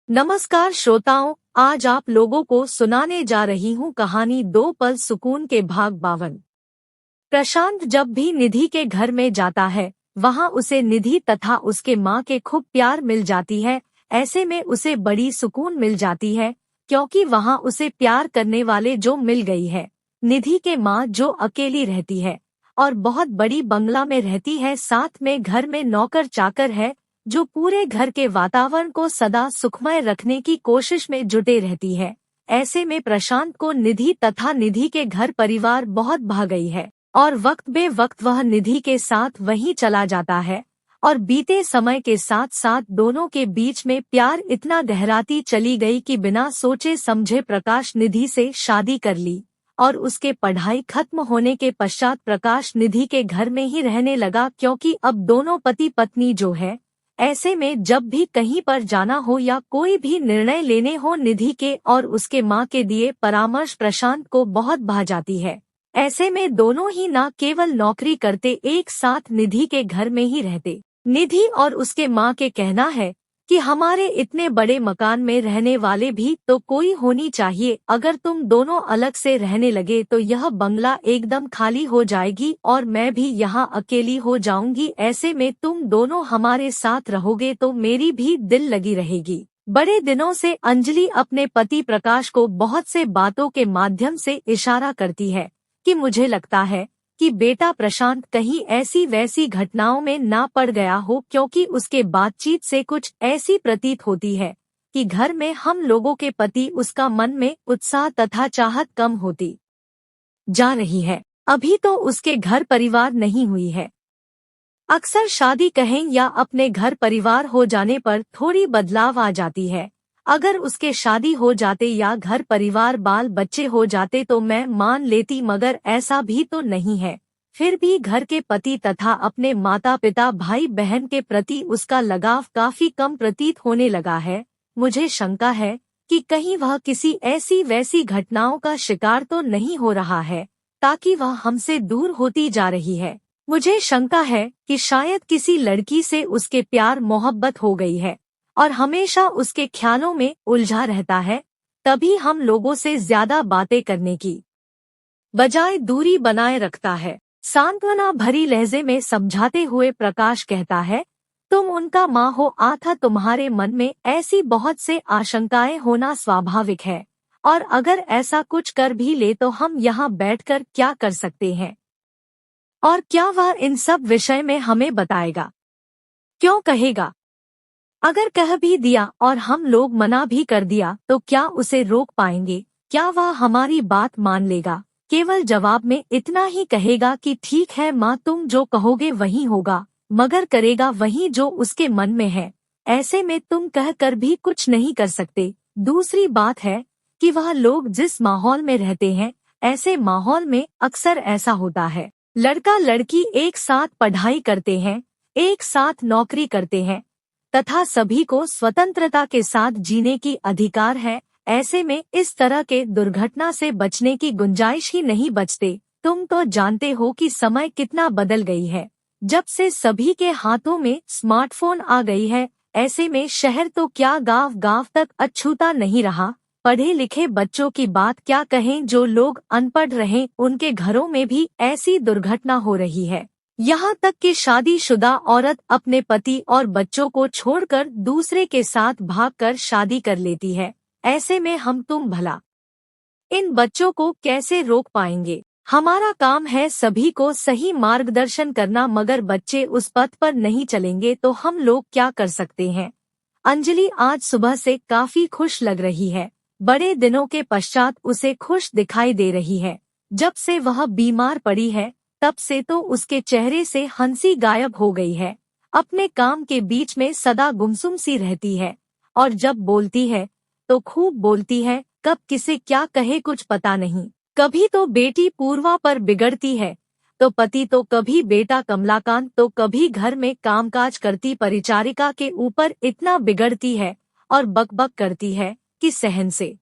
नमस्कार श्रोताओं, आज आप लोगों को सुनाने जा रही हूँ कहानी दो पल सुकून के भाग 52। प्रशांत जब भी निधि के घर में जाता है, वहाँ उसे निधि तथा उसके माँ के खूब प्यार मिल जाती है। ऐसे में उसे बड़ी सुकून मिल जाती है, क्योंकि वहाँ उसे प्यार करने वाले जो मिल गई है। निधि के माँ जो अकेली रहती है और बहुत बड़ी बंगला में रहती है, साथ में घर में नौकर चाकर है जो पूरे घर के वातावरण को सदा सुखमय रखने की कोशिश में जुटे रहती है। ऐसे में प्रशांत को निधि तथा निधि के घर परिवार बहुत भा गई है और वक्त बे वक्त वह निधि के साथ वहीं चला जाता है। और बीते समय के साथ साथ दोनों के बीच में प्यार इतना गहराती चली गई कि बिना सोचे समझे प्रकाश निधि से शादी कर ली और उसके पढ़ाई खत्म होने के पश्चात प्रकाश निधि के घर में ही रहने लगा, क्योंकि अब दोनों पति पत्नी जो है। ऐसे में जब भी कहीं पर जाना हो या कोई भी निर्णय लेने हो, निधि के और उसके माँ के दिए परामर्श प्रशांत को बहुत भा जाती है। ऐसे में दोनों ही न केवल नौकरी करते, एक साथ निधि के घर में ही रहते। निधि और उसके माँ के कहना है कि हमारे इतने बड़े मकान में रहने वाले भी तो कोई होनी चाहिए। अगर तुम दोनों अलग से रहने लगे तो यह बंगला एकदम खाली हो जाएगी और मैं भी यहाँ अकेली हो जाऊंगी। ऐसे में तुम दोनों हमारे साथ रहोगे तो मेरी भी दिल लगी रहेगी। बड़े दिनों से अंजलि अपने पति प्रकाश को बहुत से बातों के माध्यम से इशारा करती है कि मुझे लगता है कि बेटा प्रशांत कहीं ऐसी वैसी घटनाओं में ना पड़ गया हो, क्योंकि उसके बातचीत से कुछ ऐसी प्रतीत होती है कि घर में हम लोगों के प्रति उसका मन में उत्साह तथा चाहत कम होती जा रही है। अभी तो उसके घर परिवार नहीं हुई है। अक्सर शादी कहें या अपने घर परिवार हो जाने पर थोड़ी बदलाव आ जाती है। अगर उसके शादी हो जाते या घर परिवार बाल बच्चे हो जाते तो मैं मान लेती, मगर ऐसा भी तो नहीं है। फिर भी घर के पति तथा अपने माता पिता भाई बहन के प्रति उसका लगाव काफी कम प्रतीत होने लगा है। मुझे शंका है कि कहीं वह किसी ऐसी वैसी घटनाओं का शिकार तो नहीं हो रहा है ताकि वह हमसे दूर होती जा रही है। मुझे शंका है कि शायद किसी लड़की से उसके प्यार मोहब्बत हो गई है और हमेशा उसके ख्यालों में उलझा रहता है। तभी हम लोगों से ज्यादा बातें करने की बजाय दूरी बनाए रखता है। सांत्वना भरी लहजे में समझाते हुए प्रकाश कहता है, तुम उनका माँ हो, आथा तुम्हारे मन में ऐसी बहुत से आशंकाएं होना स्वाभाविक है। और अगर ऐसा कुछ कर भी ले तो हम यहाँ बैठकर क्या कर सकते हैं? और क्या वह इन सब विषय में हमें बताएगा? क्यों कहेगा? अगर कह भी दिया और हम लोग मना भी कर दिया तो क्या उसे रोक पाएंगे? क्या वह हमारी बात मान लेगा? केवल जवाब में इतना ही कहेगा कि ठीक है माँ, तुम जो कहोगे वही होगा, मगर करेगा वही जो उसके मन में है। ऐसे में तुम कह कर भी कुछ नहीं कर सकते। दूसरी बात है कि वह लोग जिस माहौल में रहते हैं, ऐसे माहौल में अक्सर ऐसा होता है, लड़का लड़की एक साथ पढ़ाई करते हैं, एक साथ नौकरी करते हैं तथा सभी को स्वतंत्रता के साथ जीने की अधिकार है। ऐसे में इस तरह के दुर्घटना से बचने की गुंजाइश ही नहीं बचते। तुम तो जानते हो कि समय कितना बदल गई है, जब से सभी के हाथों में स्मार्टफोन आ गई है। ऐसे में शहर तो क्या, गांव गांव तक अछूता नहीं रहा। पढ़े लिखे बच्चों की बात क्या कहें, जो लोग अनपढ़ रहे उनके घरों में भी ऐसी दुर्घटना हो रही है। यहाँ तक कि शादीशुदा औरत अपने पति और बच्चों को छोड़कर दूसरे के साथ भागकर शादी कर लेती है। ऐसे में हम तुम भला इन बच्चों को कैसे रोक पाएंगे? हमारा काम है सभी को सही मार्गदर्शन करना, मगर बच्चे उस पथ पर नहीं चलेंगे तो हम लोग क्या कर सकते हैं? अंजलि आज सुबह से काफी खुश लग रही है। बड़े दिनों के पश्चात उसे खुश दिखाई दे रही है। जब से वह बीमार पड़ी है तब से तो उसके चेहरे से हंसी गायब हो गई है। अपने काम के बीच में सदा गुमसुम सी रहती है और जब बोलती है तो खूब बोलती है, कब किसे क्या कहे कुछ पता नहीं। कभी तो बेटी पूर्वा पर बिगड़ती है तो पति, तो कभी बेटा कमलाकांत, तो कभी घर में कामकाज करती परिचारिका के ऊपर इतना बिगड़ती है और बकबक करती है कि सहन से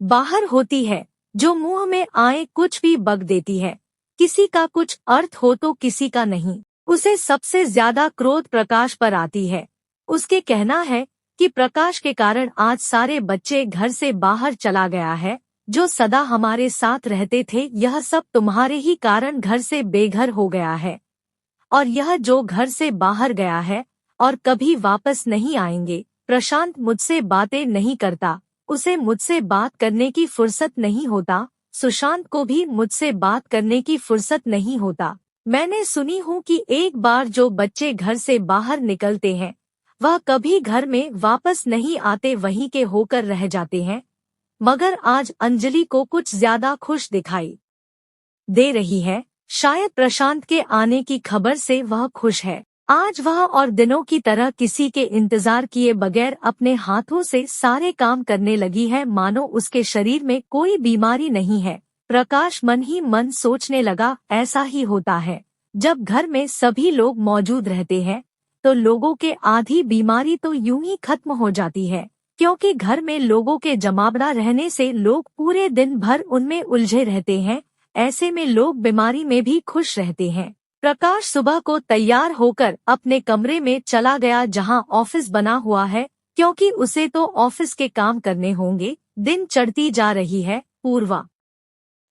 बाहर होती है। जो मुंह में आए कुछ भी बक देती है। किसी का कुछ अर्थ हो तो किसी का नहीं। उसे सबसे ज्यादा क्रोध प्रकाश पर आती है। उसके कहना है कि प्रकाश के कारण आज सारे बच्चे घर से बाहर चला गया है। जो सदा हमारे साथ रहते थे, यह सब तुम्हारे ही कारण घर से बेघर हो गया है। और यह जो घर से बाहर गया है और कभी वापस नहीं आएंगे। प्रशांत मुझसे बातें नहीं करता, उसे मुझसे बात करने की फुर्सत नहीं होता। सुशांत को भी मुझसे बात करने की फुर्सत नहीं होता। मैंने सुनी हूँ कि एक बार जो बच्चे घर से बाहर निकलते हैं वह कभी घर में वापस नहीं आते, वहीं के होकर रह जाते हैं। मगर आज अंजलि को कुछ ज्यादा खुश दिखाई दे रही है। शायद प्रशांत के आने की खबर से वह खुश है। आज वह और दिनों की तरह किसी के इंतजार किए बगैर अपने हाथों से सारे काम करने लगी है, मानो उसके शरीर में कोई बीमारी नहीं है। प्रकाश मन ही मन सोचने लगा, ऐसा ही होता है जब घर में सभी लोग मौजूद रहते हैं तो लोगों के आधी बीमारी तो यूं ही खत्म हो जाती है, क्योंकि घर में लोगों के जमावड़ा रहने से लोग पूरे दिन भर उनमें उलझे रहते हैं। ऐसे में लोग बीमारी में भी खुश रहते हैं। प्रकाश सुबह को तैयार होकर अपने कमरे में चला गया जहां ऑफिस बना हुआ है, क्योंकि उसे तो ऑफिस के काम करने होंगे। दिन चढ़ती जा रही है। पूर्वा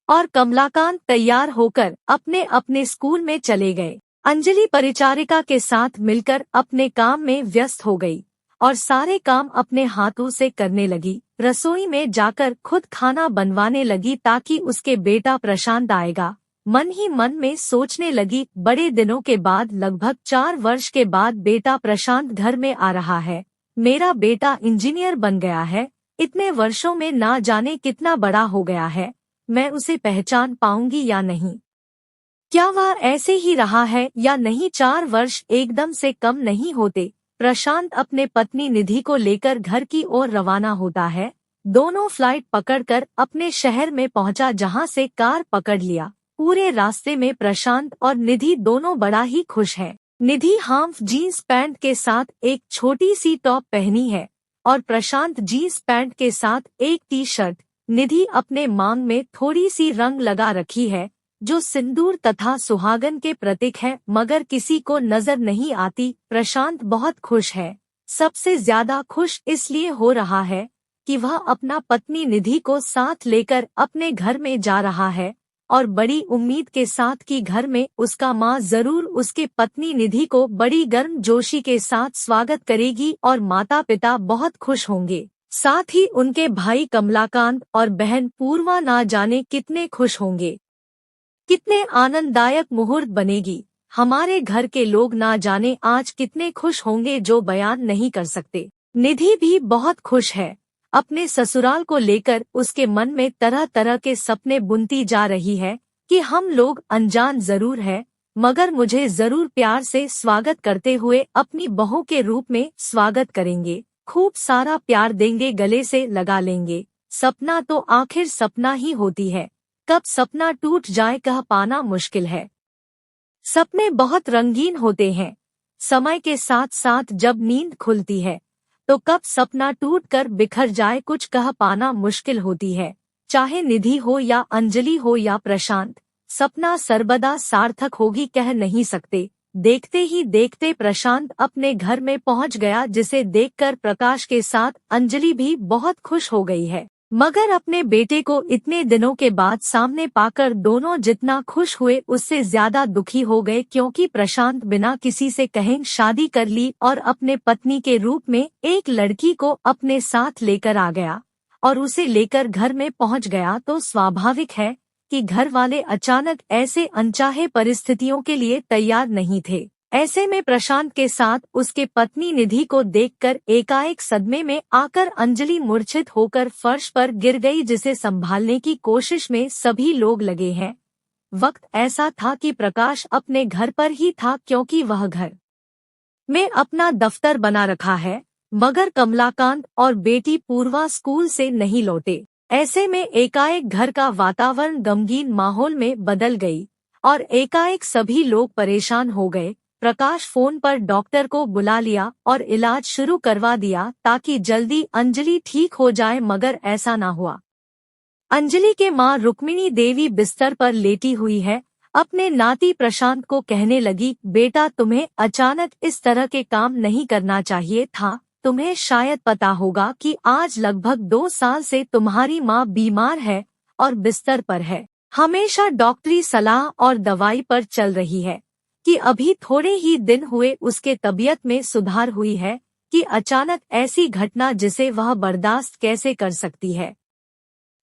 और कमलाकांत तैयार होकर अपने अपने स्कूल में चले गए। अंजलि परिचारिका के साथ मिलकर अपने काम में व्यस्त हो गई और सारे काम अपने हाथों से करने लगी। रसोई में जाकर खुद खाना बनवाने लगी ताकि उसके बेटा प्रशांत आएगा। मन ही मन में सोचने लगी, बड़े दिनों के बाद, लगभग 4 वर्ष के बाद बेटा प्रशांत घर में आ रहा है। मेरा बेटा इंजीनियर बन गया है। इतने वर्षों में ना जाने कितना बड़ा हो गया है। मैं उसे पहचान पाऊंगी या नहीं? क्या वह ऐसे ही रहा है या नहीं? 4 वर्ष एकदम से कम नहीं होते। प्रशांत अपने पत्नी निधि को लेकर घर की ओर रवाना होता है। दोनों फ्लाइट पकड़कर अपने शहर में पहुंचा, जहां से कार पकड़ लिया। पूरे रास्ते में प्रशांत और निधि दोनों बड़ा ही खुश हैं। निधि हाफ जीन्स पैंट के साथ एक छोटी सी टॉप पहनी है और प्रशांत जीन्स पैंट के साथ एक टी शर्ट। निधि अपने मांग में थोड़ी सी रंग लगा रखी है जो सिंदूर तथा सुहागन के प्रतीक है, मगर किसी को नजर नहीं आती। प्रशांत बहुत खुश है। सबसे ज्यादा खुश इसलिए हो रहा है कि वह अपना पत्नी निधि को साथ लेकर अपने घर में जा रहा है और बड़ी उम्मीद के साथ कि घर में उसका माँ जरूर उसके पत्नी निधि को बड़ी गर्मजोशी के साथ स्वागत करेगी और माता पिता बहुत खुश होंगे। साथ ही उनके भाई कमलाकांत और बहन पूर्वा ना जाने कितने खुश होंगे। कितने आनंददायक मुहूर्त बनेगी। हमारे घर के लोग ना जाने आज कितने खुश होंगे, जो बयान नहीं कर सकते। निधि भी बहुत खुश है। अपने ससुराल को लेकर उसके मन में तरह तरह के सपने बुनती जा रही है कि हम लोग अनजान जरूर है, मगर मुझे जरूर प्यार से स्वागत करते हुए अपनी बहू के रूप में स्वागत करेंगे। खूब सारा प्यार देंगे, गले से लगा लेंगे। सपना तो आखिर सपना ही होती है। कब सपना टूट जाए कह पाना मुश्किल है। सपने बहुत रंगीन होते हैं। समय के साथ साथ जब नींद खुलती है तो कब सपना टूटकर बिखर जाए कुछ कह पाना मुश्किल होती है। चाहे निधि हो या अंजलि हो या प्रशांत, सपना सर्वदा सार्थक होगी कह नहीं सकते। देखते ही देखते प्रशांत अपने घर में पहुंच गया, जिसे देखकर प्रकाश के साथ अंजलि भी बहुत खुश हो गई है। मगर अपने बेटे को इतने दिनों के बाद सामने पाकर दोनों जितना खुश हुए उससे ज्यादा दुखी हो गए, क्योंकि प्रशांत बिना किसी से कहे शादी कर ली और अपने पत्नी के रूप में एक लड़की को अपने साथ लेकर आ गया और उसे लेकर घर में पहुंच गया। तो स्वाभाविक है कि घर वाले अचानक ऐसे अनचाहे परिस्थितियों के लिए तैयार नहीं थे। ऐसे में प्रशांत के साथ उसके पत्नी निधि को देखकर एकाएक सदमे में आकर अंजलि मूर्छित होकर फर्श पर गिर गई, जिसे संभालने की कोशिश में सभी लोग लगे हैं। वक्त ऐसा था कि प्रकाश अपने घर पर ही था, क्योंकि वह घर में अपना दफ्तर बना रखा है, मगर कमलाकांत और बेटी पूर्वा स्कूल से नहीं लौटे। ऐसे में एकाएक घर का वातावरण गमगीन माहौल में बदल गई और एकाएक सभी लोग परेशान हो गए। प्रकाश फोन पर डॉक्टर को बुला लिया और इलाज शुरू करवा दिया ताकि जल्दी अंजलि ठीक हो जाए, मगर ऐसा ना हुआ। अंजलि के माँ रुक्मिणी देवी बिस्तर पर लेटी हुई है। अपने नाती प्रशांत को कहने लगी, बेटा तुम्हें अचानक इस तरह के काम नहीं करना चाहिए था। तुम्हें शायद पता होगा कि आज लगभग 2 साल से तुम्हारी माँ बीमार है और बिस्तर पर है। हमेशा डॉक्टरी सलाह और दवाई पर चल रही है कि अभी थोड़े ही दिन हुए उसके तबीयत में सुधार हुई है कि अचानक ऐसी घटना जिसे वह बर्दाश्त कैसे कर सकती है।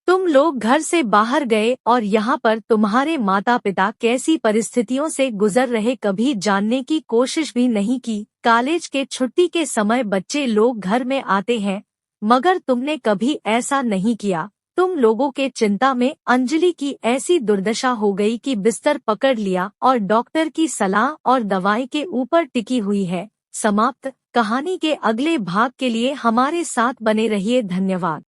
तुम लोग घर से बाहर गए और यहाँ पर तुम्हारे माता पिता कैसी परिस्थितियों से गुजर रहे कभी जानने की कोशिश भी नहीं की। कॉलेज के छुट्टी के समय बच्चे लोग घर में आते हैं, मगर तुमने कभी ऐसा नहीं किया। तुम लोगों के चिंता में अंजलि की ऐसी दुर्दशा हो गई कि बिस्तर पकड़ लिया और डॉक्टर की सलाह और दवाई के ऊपर टिकी हुई है। समाप्त। कहानी के अगले भाग के लिए हमारे साथ बने रहिए। धन्यवाद।